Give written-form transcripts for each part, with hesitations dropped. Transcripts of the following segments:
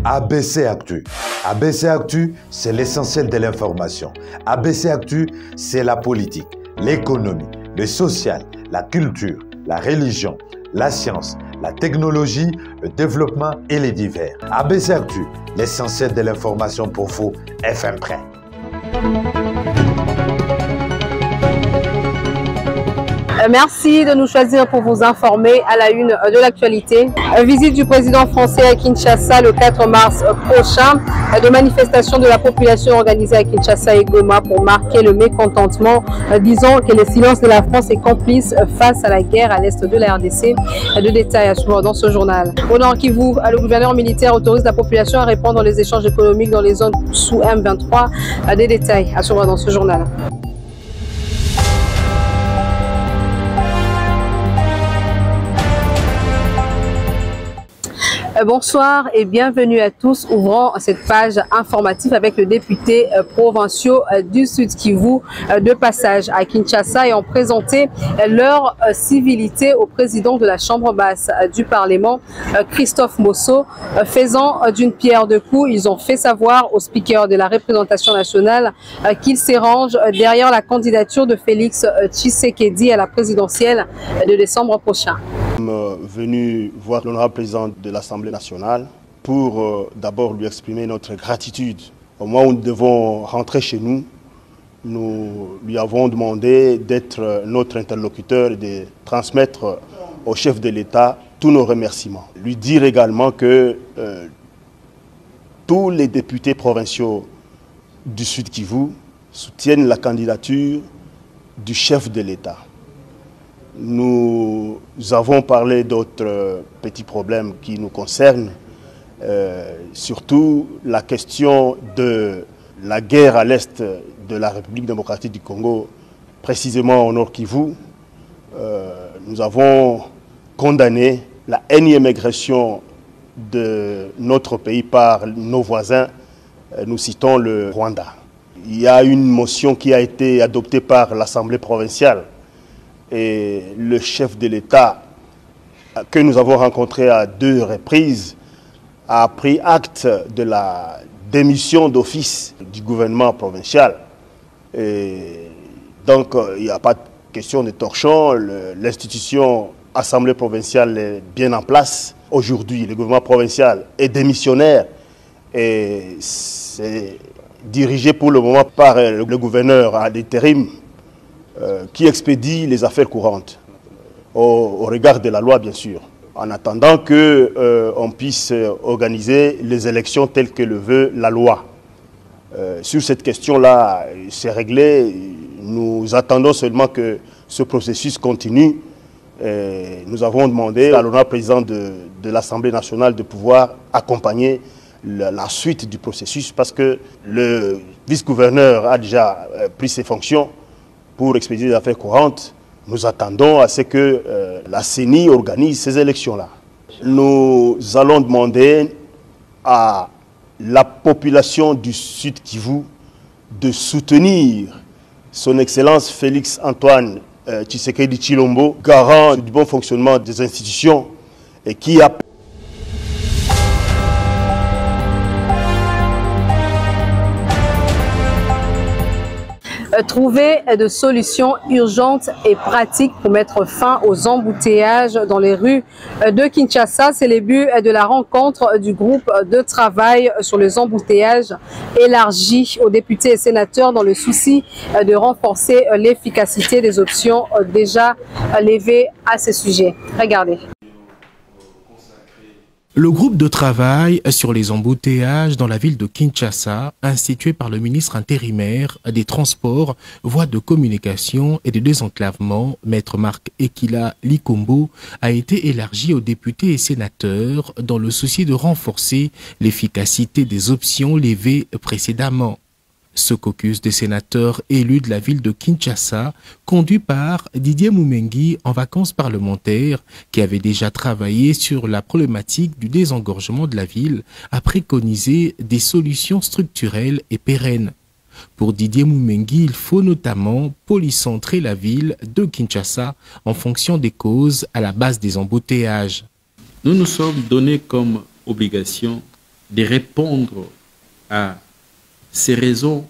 ABC Actu. ABC Actu, c'est l'essentiel de l'information. ABC Actu, c'est la politique, l'économie, le social, la culture, la religion, la science, la technologie, le développement et les divers. ABC Actu, l'essentiel de l'information pour vous, FM Prêt. Merci de nous choisir pour vous informer à la une de l'actualité. Visite du président français à Kinshasa le 4 mars prochain. De manifestations de la population organisées à Kinshasa et Goma pour marquer le mécontentement, disant que le silence de la France est complice face à la guerre à l'est de la RDC. De détails à suivre dans ce journal. Au Nord Kivu, le gouverneur militaire autorise la population à répondre les échanges économiques dans les zones sous M23. Des détails à suivre dans ce journal. Bonsoir et bienvenue à tous. Ouvrons cette page informative avec le député provinciaux du Sud Kivu de passage à Kinshasa et ont présenté leur civilité au président de la Chambre basse du Parlement, Christophe Mosso. Faisant d'une pierre deux coups, ils ont fait savoir au speaker de la représentation nationale qu'ils s'érangent derrière la candidature de Félix Tshisekedi à la présidentielle de décembre prochain. Nous sommes venus voir l'honorable président de l'Assemblée nationale pour d'abord lui exprimer notre gratitude. Au moment où nous devons rentrer chez nous, nous lui avons demandé d'être notre interlocuteur et de transmettre au chef de l'État tous nos remerciements. Lui dire également que tous les députés provinciaux du Sud Kivu soutiennent la candidature du chef de l'État. Nous avons parlé d'autres petits problèmes qui nous concernent, surtout la question de la guerre à l'est de la République démocratique du Congo, précisément au Nord Kivu. Nous avons condamné la énième agression de notre pays par nos voisins, nous citons le Rwanda. Il y a une motion qui a été adoptée par l'Assemblée provinciale. Et le chef de l'État, que nous avons rencontré à 2 reprises, a pris acte de la démission d'office du gouvernement provincial. Et donc, il n'y a pas de question de torchon. L'institution Assemblée provinciale est bien en place. Aujourd'hui, le gouvernement provincial est démissionnaire et c'est dirigé pour le moment par le gouverneur à l'intérim, qui expédie les affaires courantes, au regard de la loi bien sûr, en attendant qu'on puisse organiser les élections telles que le veut la loi. Sur cette question-là, c'est réglé. Nous attendons seulement que ce processus continue. Nous avons demandé à l'honorable président de l'Assemblée nationale de pouvoir accompagner la suite du processus parce que le vice-gouverneur a déjà pris ses fonctions pour expédier les affaires courantes. Nous attendons à ce que la CENI organise ces élections-là. Nous allons demander à la population du Sud Kivu de soutenir son Excellence Félix Antoine Tshisekedi Tshilombo, garant du bon fonctionnement des institutions et qui a trouver de solutions urgentes et pratiques pour mettre fin aux embouteillages dans les rues de Kinshasa. C'est le but de la rencontre du groupe de travail sur les embouteillages élargi aux députés et sénateurs dans le souci de renforcer l'efficacité des options déjà levées à ce sujet. Regardez. Le groupe de travail sur les embouteillages dans la ville de Kinshasa, institué par le ministre intérimaire des Transports, Voies de communication et de désenclavement, Maître Marc Ekila Likombo, a été élargi aux députés et sénateurs dans le souci de renforcer l'efficacité des options levées précédemment. Ce caucus des sénateurs élus de la ville de Kinshasa, conduit par Didier Moumengi en vacances parlementaires, qui avait déjà travaillé sur la problématique du désengorgement de la ville, a préconisé des solutions structurelles et pérennes. Pour Didier Moumengi, il faut notamment polycentrer la ville de Kinshasa en fonction des causes à la base des embouteillages. Nous nous sommes donnés comme obligation de répondre à ces raisons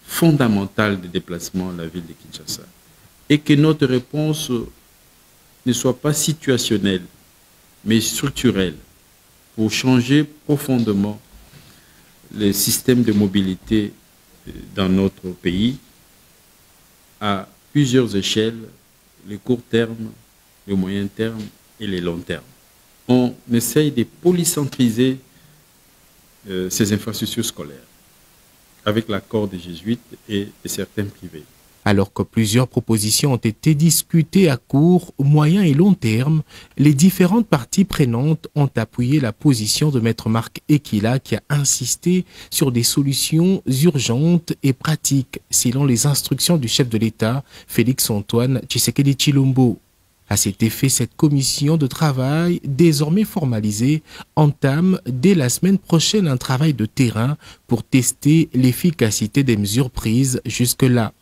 fondamentales de déplacement à la ville de Kinshasa et que notre réponse ne soit pas situationnelle mais structurelle pour changer profondément le système de mobilité dans notre pays à plusieurs échelles, le court terme, le moyen terme et le long terme. On essaye de polycentriser ces infrastructures scolaires avec l'accord des jésuites et de certains privés. Alors que plusieurs propositions ont été discutées à court, moyen et long terme, les différentes parties prenantes ont appuyé la position de Maître Marc Ekila qui a insisté sur des solutions urgentes et pratiques selon les instructions du chef de l'État, Félix-Antoine Tshisekedi Tshilombo. À cet effet, cette commission de travail, désormais formalisée, entame dès la semaine prochaine un travail de terrain pour tester l'efficacité des mesures prises jusque-là.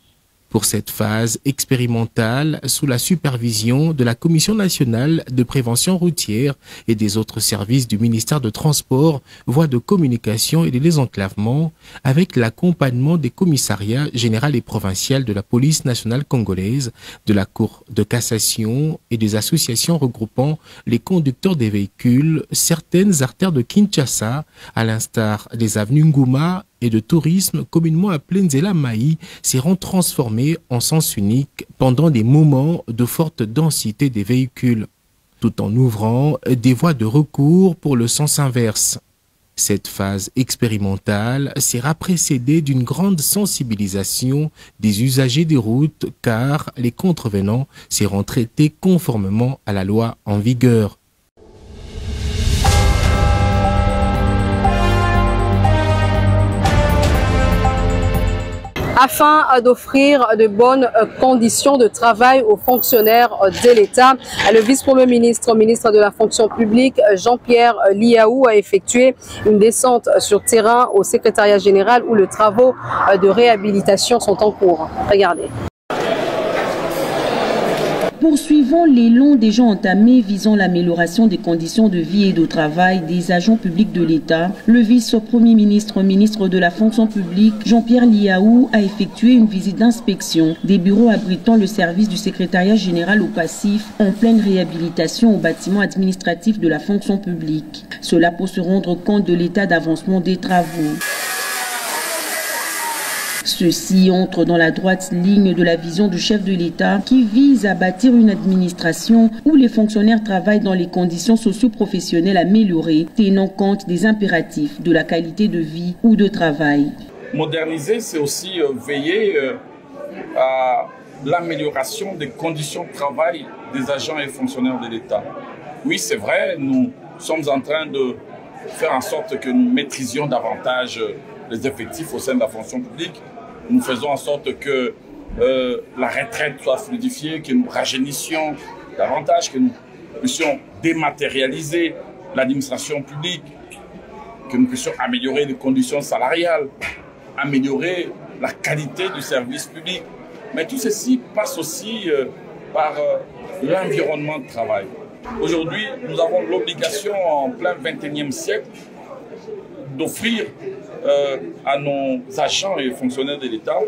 Pour cette phase expérimentale, sous la supervision de la Commission nationale de prévention routière et des autres services du ministère de Transport, voies de communication et de désenclavement, avec l'accompagnement des commissariats généraux et provinciaux de la police nationale congolaise, de la Cour de cassation et des associations regroupant les conducteurs des véhicules, certaines artères de Kinshasa, à l'instar des avenues Ngouma et de tourisme communément appelé Nzela Maï, seront transformés en sens unique pendant des moments de forte densité des véhicules, tout en ouvrant des voies de recours pour le sens inverse. Cette phase expérimentale sera précédée d'une grande sensibilisation des usagers des routes car les contrevenants seront traités conformément à la loi en vigueur. Afin d'offrir de bonnes conditions de travail aux fonctionnaires de l'État, le vice-premier ministre, ministre de la fonction publique, Jean-Pierre Liaou, a effectué une descente sur terrain au secrétariat général où les travaux de réhabilitation sont en cours. Regardez. Poursuivant l'élan déjà entamé visant l'amélioration des conditions de vie et de travail des agents publics de l'État, le vice-premier ministre, ministre de la fonction publique, Jean-Pierre Liaou, a effectué une visite d'inspection des bureaux abritant le service du secrétariat général au passif en pleine réhabilitation au bâtiment administratif de la fonction publique. Cela pour se rendre compte de l'état d'avancement des travaux. Ceci entre dans la droite ligne de la vision du chef de l'État qui vise à bâtir une administration où les fonctionnaires travaillent dans les conditions socio-professionnelles améliorées, tenant compte des impératifs de la qualité de vie ou de travail. Moderniser, c'est aussi veiller à l'amélioration des conditions de travail des agents et fonctionnaires de l'État. Oui, c'est vrai, nous sommes en train de faire en sorte que nous maîtrisions davantage les effectifs au sein de la fonction publique. Nous faisons en sorte que la retraite soit fluidifiée, que nous rajeunissions davantage, que nous puissions dématérialiser l'administration publique, que nous puissions améliorer les conditions salariales, améliorer la qualité du service public. Mais tout ceci passe aussi par l'environnement de travail. Aujourd'hui, nous avons l'obligation en plein XXIe siècle d'offrir à nos agents et fonctionnaires de l'État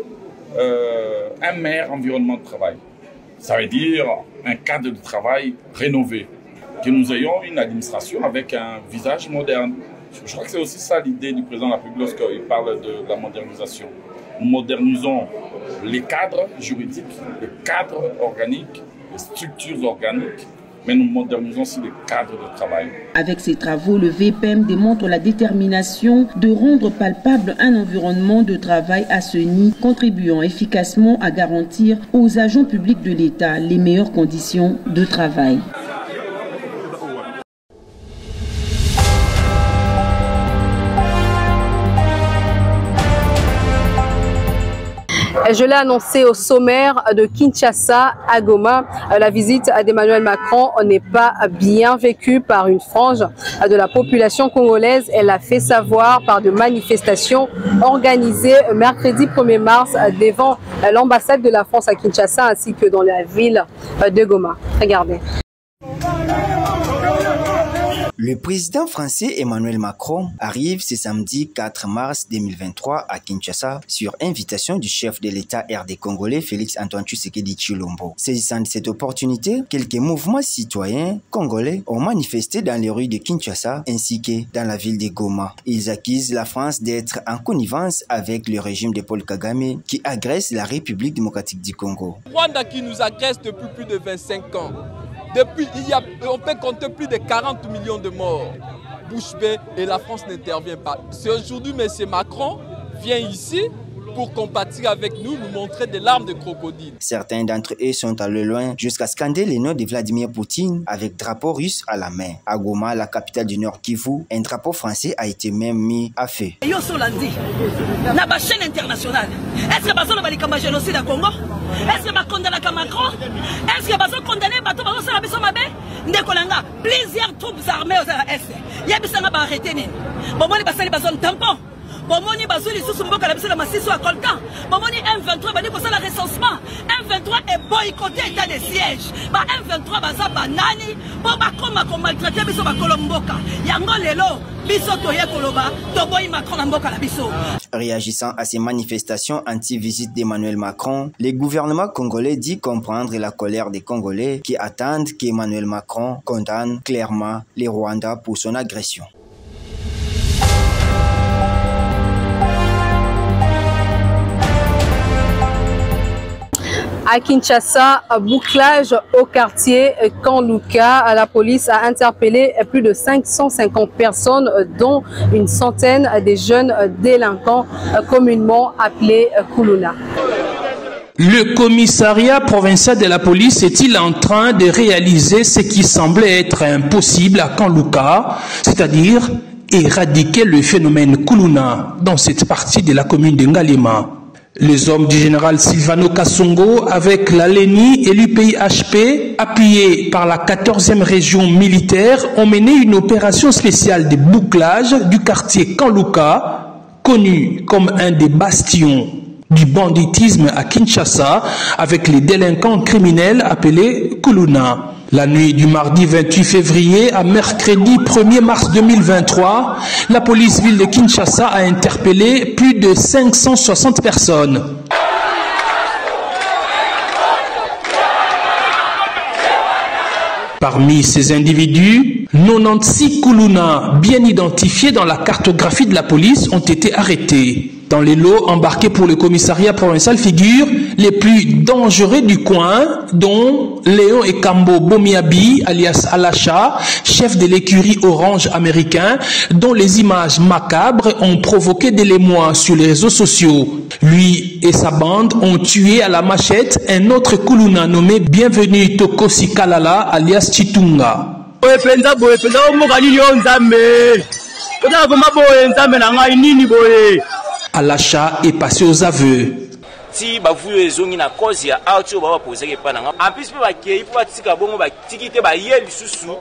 un meilleur environnement de travail. Ça veut dire un cadre de travail rénové, que nous ayons une administration avec un visage moderne. Je crois que c'est aussi ça l'idée du président de la République lorsqu'il parle de la modernisation. Nous modernisons les cadres juridiques, les cadres organiques, les structures organiques, mais nous modernisons aussi les cadres de travail. Avec ces travaux, le VPM démontre la détermination de rendre palpable un environnement de travail assaini, contribuant efficacement à garantir aux agents publics de l'État les meilleures conditions de travail. Je l'ai annoncé au sommaire de Kinshasa à Goma. La visite d'Emmanuel Macron n'est pas bien vécue par une frange de la population congolaise. Elle a fait savoir par de manifestations organisées mercredi 1er mars devant l'ambassade de la France à Kinshasa ainsi que dans la ville de Goma. Regardez. Le président français Emmanuel Macron arrive ce samedi 4 mars 2023 à Kinshasa sur invitation du chef de l'État RD congolais Félix-Antoine Tshisekedi Tshilombo. Saisissant de cette opportunité, quelques mouvements citoyens congolais ont manifesté dans les rues de Kinshasa ainsi que dans la ville de Goma. Ils accusent la France d'être en connivence avec le régime de Paul Kagame qui agresse la République démocratique du Congo. Rwanda qui nous agresse depuis plus de 25 ans. Depuis, on peut compter plus de 40 millions de morts. Bouche bée et la France n'intervient pas. C'est aujourd'hui, M. Macron vient ici pour compatir avec nous, nous montrer des larmes de crocodile. Certains d'entre eux sont allés loin jusqu'à scander le nom de Vladimir Poutine avec drapeau russe à la main. À Goma, la capitale du Nord Kivu, un drapeau français a été même mis à feu. Yo Solandi, na ba chaîne internationale. Est-ce que bazo na ba génocide à Congo? Est-ce que ba condamné Macron? Est-ce que bazo condamné bato bazo sala biso mabe? Ndekolanga, plusieurs troupes armées aux est. Yebisanga ba arrêter nini. Bomoni basali bazo tampon. Bomoni bazuli sous mboka la biso la masiso à Kolkan. Bomoni M23 bani ko sala recensement. M23 est boycotté état de siège. Ba M23 baza banani bo ba koma ko maltraiter biso ba kolomboka. Yango lelo biso toye koloba to boy Macron na mboka la biso. Réagissant à ces manifestations anti-visite d'Emmanuel Macron, le gouvernement congolais dit comprendre la colère des Congolais qui attendent qu'Emmanuel Macron condamne clairement les Rwandais pour son agression. À Kinshasa, bouclage au quartier Kanluka. La police a interpellé plus de 550 personnes, dont une centaine de jeunes délinquants communément appelés Kuluna. Le commissariat provincial de la police est-il en train de réaliser ce qui semblait être impossible à Kanluka, c'est-à-dire éradiquer le phénomène Kuluna dans cette partie de la commune de Ngalema? Les hommes du général Silvano Kasongo, avec la LENI et l'UPIHP, appuyés par la 14e région militaire, ont mené une opération spéciale de bouclage du quartier Kanluka, connu comme un des bastions du banditisme à Kinshasa, avec les délinquants criminels appelés Kuluna. La nuit du mardi 28 février à mercredi 1er mars 2023, la police ville de Kinshasa a interpellé plus de 560 personnes. Parmi ces individus, 96 Kuluna bien identifiés dans la cartographie de la police ont été arrêtés. Dans les lots embarqués pour le commissariat provincial figurent les plus dangereux du coin, dont Léon Ekambo Bomiabi, alias Alacha, chef de l'écurie Orange américain, dont les images macabres ont provoqué de l'émoi sur les réseaux sociaux. Lui et sa bande ont tué à la machette un autre Kuluna nommé Bienvenu Tokosi Kalala, alias Chitunga. Alacha est passé aux aveux. Si bavu ezongi na cause ya auto ba poser pas na en plus ba kei po batika bongo ba tikite ba ye lisusu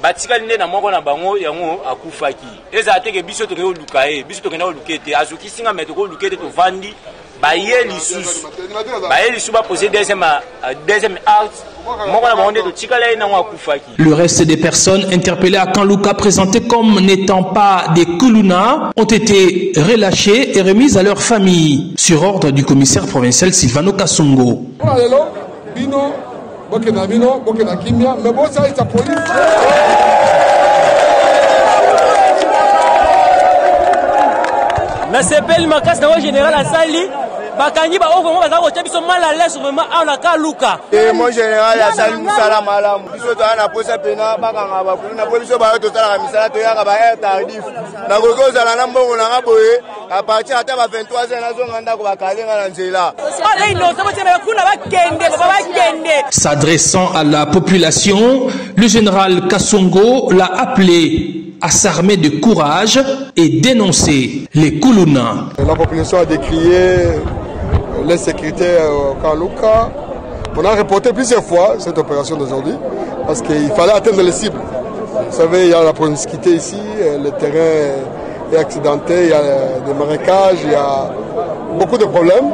batika nde na moko na bango yango akufaki eza teke biso to ke olukae biso to ke na olukete azuki singa meto ko olukete to vandi ba ye lisusu ba poser deuxième acte. Le reste des personnes interpellées à Kanluka, présentées comme n'étant pas des Kuluna, ont été relâchées et remises à leur famille, sur ordre du commissaire provincial Silvano Kasongo. bakangi ba ogo baza ko tebiso mal à l'aise vraiment ala Kanluka et mon général ya sali musala malamu biso to ana posa pena bakanga ba kulu na biso ba to tala misala to yaka ba air tardif na kokoza na mbongo na boye à partir ata ba 23 ans na zo nganda ko bakalenga na nzela ala ino so botema kuna bakende. S'adressant à la population, le général Kasongo l'a appelé à s'armer de courage et dénoncer les Kuluna. La population a décrié l'insécurité au camp Luka. On a reporté plusieurs fois cette opération d'aujourd'hui parce qu'il fallait atteindre les cibles. Vous savez, il y a la promiscuité ici, le terrain est accidenté, il y a des marécages, il y a beaucoup de problèmes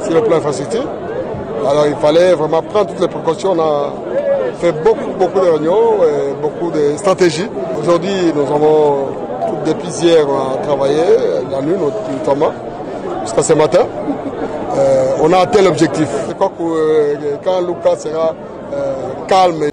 sur le plan infrastructure. Alors il fallait vraiment prendre toutes les précautions. On a fait beaucoup de réunions, beaucoup de stratégies. Aujourd'hui, nous avons, depuis hier, on a travaillé, la nuit notamment, jusqu'à ce matin. On a atteint l'objectif. Je crois que quand Luka sera calme.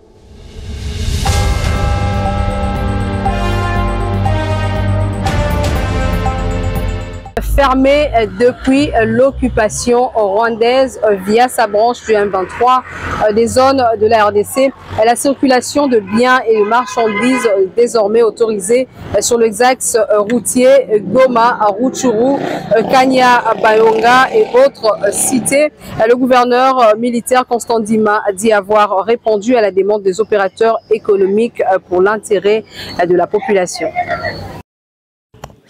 Fermée depuis l'occupation rwandaise via sa branche du M23 des zones de la RDC. La circulation de biens et de marchandises désormais autorisée sur l'axe routier Goma, Rutshuru, Kanyabayonga et autres cités. Le gouverneur militaire Constant Ndima a dit avoir répondu à la demande des opérateurs économiques pour l'intérêt de la population.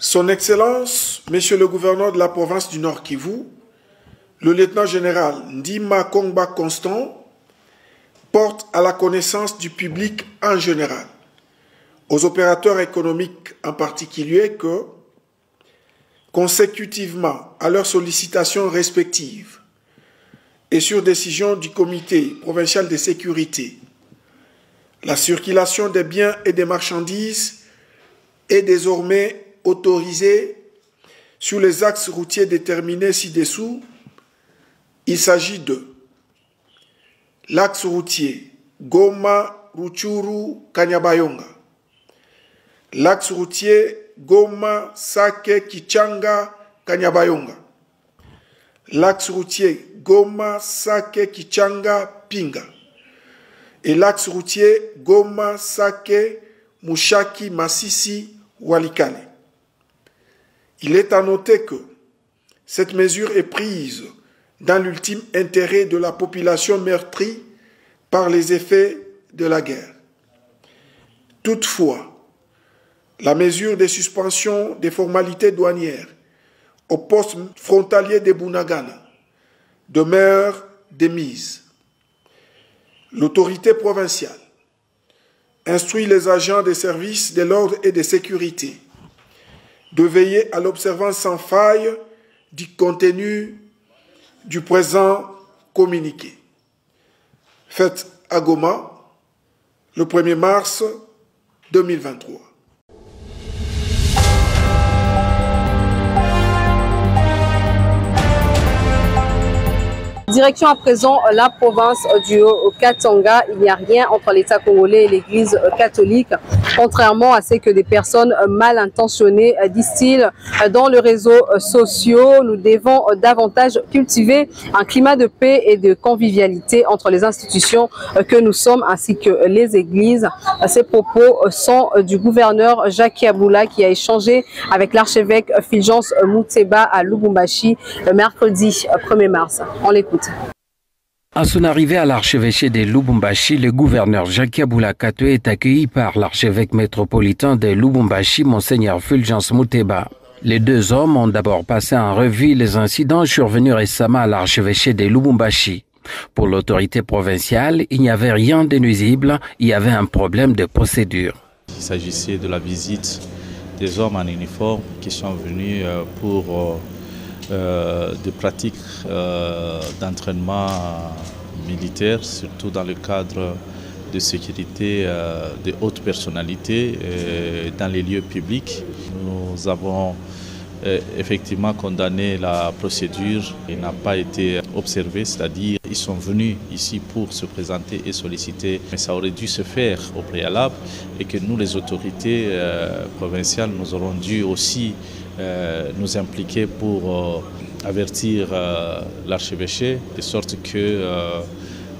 Son Excellence, Monsieur le gouverneur de la province du Nord Kivu, le lieutenant-général Ndima Kongba Constant, porte à la connaissance du public en général, aux opérateurs économiques en particulier, que, consécutivement à leurs sollicitations respectives et sur décision du comité provincial de sécurité, la circulation des biens et des marchandises est désormais autorisé sur les axes routiers déterminés ci-dessous. Il s'agit de l'axe routier Goma, Rutshuru, Kanyabayonga, l'axe routier Goma, Sake, Kichanga, Kanyabayonga, l'axe routier Goma, Sake, Kichanga, Pinga, et l'axe routier Goma, Sake, Mushaki, Masisi, Walikale. Il est à noter que cette mesure est prise dans l'ultime intérêt de la population meurtrie par les effets de la guerre. Toutefois, la mesure de suspension des formalités douanières au poste frontalier de Bunagana demeure démise. L'autorité provinciale instruit les agents des services de l'ordre et de sécurité de veiller à l'observance sans faille du contenu du présent communiqué. Fait à Goma, le 1er mars 2023. Direction à présent la province du Haut-Katanga. Il n'y a rien entre l'État congolais et l'Église catholique, contrairement à ce que des personnes mal intentionnées disent dans les réseaux sociaux. Nous devons davantage cultiver un climat de paix et de convivialité entre les institutions que nous sommes ainsi que les églises. Ces propos sont du gouverneur Jacques Yaboula qui a échangé avec l'archevêque Fulgence Muteba à Lubumbashi le mercredi 1er mars. On l'écoute. À son arrivée à l'archevêché de Lubumbashi, le gouverneur Jacques Yaboula Katwe est accueilli par l'archevêque métropolitain de Lubumbashi, Monseigneur Fulgence Muteba. Les deux hommes ont d'abord passé en revue les incidents survenus récemment à l'archevêché de Lubumbashi. Pour l'autorité provinciale, il n'y avait rien de nuisible, il y avait un problème de procédure. Il s'agissait de la visite des hommes en uniforme qui sont venus pour des pratiques d'entraînement militaire, surtout dans le cadre de sécurité de hautes personnalités dans les lieux publics. Nous avons effectivement condamné la procédure. Il n'a pas été observé, c'est-à-dire ils sont venus ici pour se présenter et solliciter, mais ça aurait dû se faire au préalable et que nous, les autorités provinciales, nous aurons dû aussi nous impliquer pour avertir l'archevêché de sorte que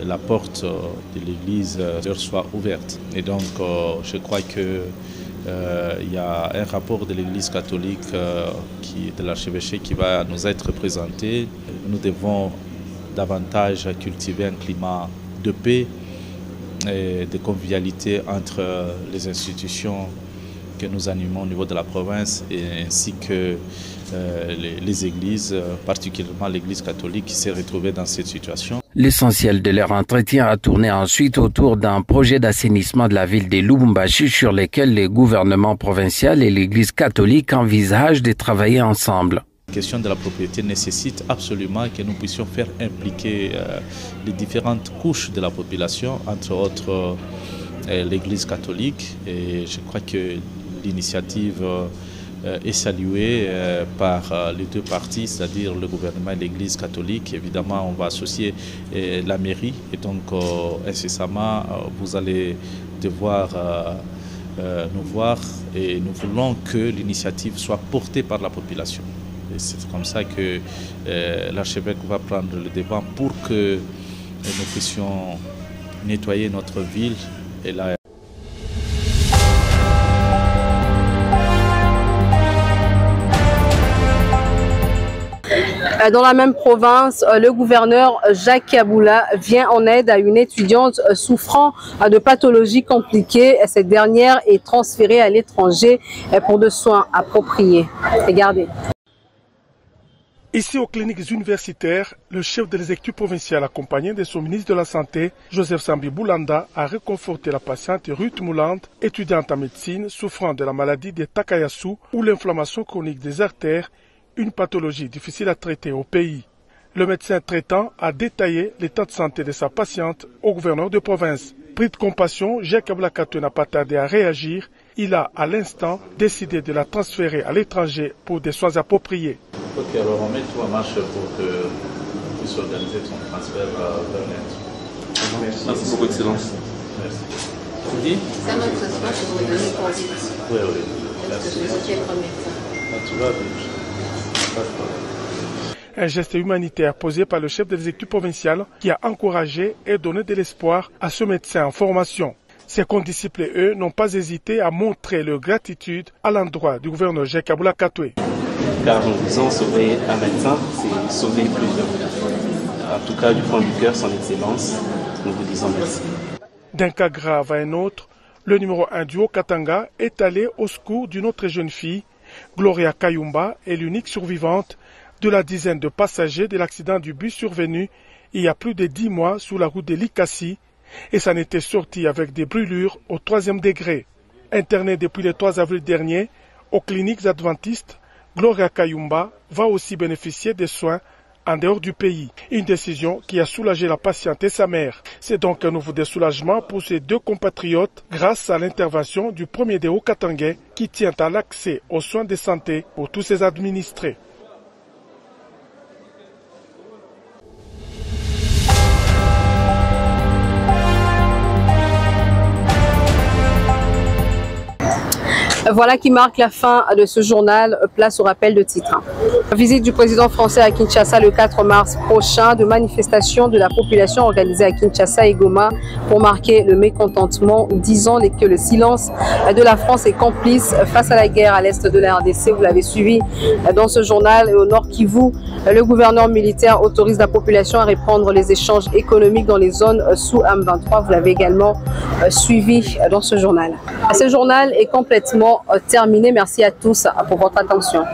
la porte de l'église soit ouverte. Et donc je crois que il y a un rapport de l'église catholique de l'archevêché qui va nous être présenté. Nous devons davantage cultiver un climat de paix et de convivialité entre les institutions que nous animons au niveau de la province et ainsi que les églises, particulièrement l'église catholique qui s'est retrouvée dans cette situation. L'essentiel de leur entretien a tourné ensuite autour d'un projet d'assainissement de la ville de Lubumbashi sur lequel les gouvernements provinciaux et l'église catholique envisagent de travailler ensemble. La question de la propriété nécessite absolument que nous puissions faire impliquer les différentes couches de la population, entre autres l'église catholique. Et je crois que l'initiative est saluée par les deux parties, c'est-à-dire le gouvernement et l'église catholique. Évidemment, on va associer la mairie et donc incessamment, vous allez devoir nous voir et nous voulons que l'initiative soit portée par la population. C'est comme ça que l'archevêque va prendre le devant pour que nous puissions nettoyer notre ville et la Dans la même province, le gouverneur Jacques Kaboula vient en aide à une étudiante souffrant de pathologies compliquées. Cette dernière est transférée à l'étranger pour des soins appropriés. Regardez. Ici aux cliniques universitaires, le chef de l'exécutif provincial accompagné de son ministre de la Santé, Joseph Sambi Boulanda, a réconforté la patiente Ruth Moulante, étudiante en médecine souffrant de la maladie de Takayasu ou l'inflammation chronique des artères, une pathologie difficile à traiter au pays. Le médecin traitant a détaillé l'état de santé de sa patiente au gouverneur de province. Pris de compassion, Jacques Kaboula Katoué n'a pas tardé à réagir. Il a à l'instant décidé de la transférer à l'étranger pour des soins appropriés. Ok, alors on met tout en marche pour que on puisse organiser son transfert vers l'Inde. Merci beaucoup, Excellence. Merci. Vous dites ? Ça va que ça se passe, je vous donner pour vite. Oui, oui. Merci. C'est votre médecin. Tu vas bien. Un geste humanitaire posé par le chef de l'exécutif provincial qui a encouragé et donné de l'espoir à ce médecin en formation. Ses condisciples, eux, n'ont pas hésité à montrer leur gratitude à l'endroit du gouverneur Jacques Kaboula Katoué. Car nous disons sauver un médecin, c'est sauver plusieurs. En tout cas, du fond du cœur, son excellence, nous vous disons merci. D'un cas grave à un autre, le numéro 1 du Haut-Katanga est allé au secours d'une autre jeune fille. Gloria Kayumba est l'unique survivante de la dizaine de passagers de l'accident du bus survenu il y a plus de 10 mois sous la route de Likasi et s'en était sortie avec des brûlures au 3e degré. Internée depuis le 3 avril dernier aux cliniques adventistes, Gloria Kayumba va aussi bénéficier des soins en dehors du pays. Une décision qui a soulagé la patiente et sa mère. C'est donc un nouveau soulagement pour ces deux compatriotes grâce à l'intervention du premier des Haut-Katangais qui tient à l'accès aux soins de santé pour tous ses administrés. Voilà qui marque la fin de ce journal. Place au rappel de titres. Visite du président français à Kinshasa le 4 mars prochain, de manifestations de la population organisée à Kinshasa et Goma pour marquer le mécontentement, disant que le silence de la France est complice face à la guerre à l'est de la RDC. Vous l'avez suivi dans ce journal. Et au Nord Kivu, le gouverneur militaire autorise la population à reprendre les échanges économiques dans les zones sous M23. Vous l'avez également suivi dans ce journal. Ce journal est complètement terminé. Merci à tous pour votre attention.